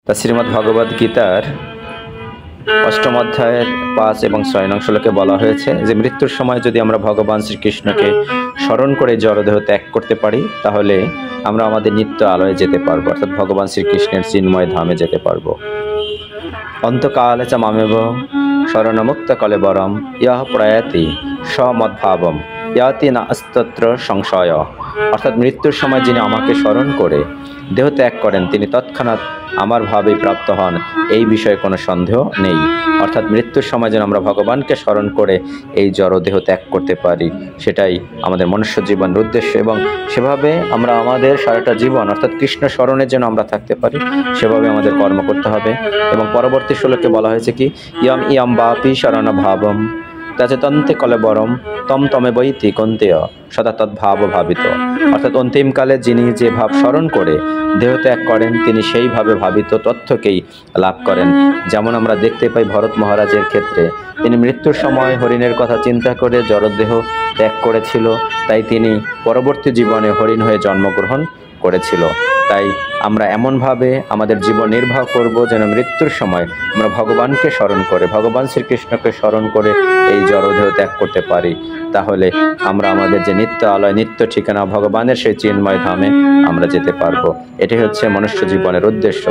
তা শ্রীমদ্ ভগবদ গীতার অষ্টম অধ্যায়ের 5 এবং 6 নং শ্লোকে বলা হয়েছে যে মৃত্যুর সময় যদি আমরা ভগবান শ্রীকৃষ্ণকে স্মরণ করে জড়দেহ ত্যাগ করতে পারি তাহলে আমরা আমাদের নিত্য আলয়ে যেতে পারবো, অর্থাৎ ভগবান শ্রীকৃষ্ণের চিন্ময় ধামে যেতে পারবো। অন্তকালে চ মামেব শরণমুক্ত কলেবরম ইহ প্রয়াতি সমদ্ভাবম ইয়াতি নাস্তত্র সংশয়। অর্থাৎ মৃত্যুর সময় যিনি আমাকে স্মরণ করে দেহ ত্যাগ করেন তিনি তৎক্ষণাৎ আমার ভাবে প্রাপ্ত হন, এই বিষয়ে কোনো সন্দেহ নেই। অর্থাৎ মৃত্যুর সময় যেন আমরা ভগবানকে স্মরণ করে এই জড় দেহ ত্যাগ করতে পারি, সেটাই আমাদের মনুষ্য জীবনের উদ্দেশ্য। এবং সেভাবে আমরা আমাদের সারাটা জীবন অর্থাৎ কৃষ্ণ স্মরণে যেন আমরা থাকতে পারি, সেভাবে আমাদের কর্ম করতে হবে। এবং পরবর্তী শ্লোকে বলা হয়েছে কি ইয়ম ইয়ম বাপি শরণ ভাবম তাচতন্তে কলেবরম তম তমে বৈতি কন্তেয় সদা তদ্ভাব ভাবিত। অর্থাৎ অন্তিমকালে যিনি যে ভাব স্মরণ করে দেহ ত্যাগ করেন তিনি সেইভাবে ভাবিত তথ্যকেই লাভ করেন। যেমন আমরা দেখতে পাই ভরত মহারাজের ক্ষেত্রে, তিনি মৃত্যুর সময় হরিণের কথা চিন্তা করে জড়দেহ ত্যাগ করেছিল, তাই তিনি পরবর্তী জীবনে হরিণ হয়ে জন্মগ্রহণ করেছিল। তাই আমরা এমনভাবে আমাদের জীবন নির্বাহ করব যেন মৃত্যুর সময় আমরা ভগবানকে স্মরণ করে ভগবান শ্রীকৃষ্ণকে স্মরণ করে এই জড়দেহ ত্যাগ করতে পারি। তাহলে আমরা আমাদের যে নিত্য আলয় নিত্য ঠিকানা ভগবানের সেই চিন্ময় ধামে আমরা যেতে পারবো। এটি হচ্ছে মনুষ্য জীবনের উদ্দেশ্য।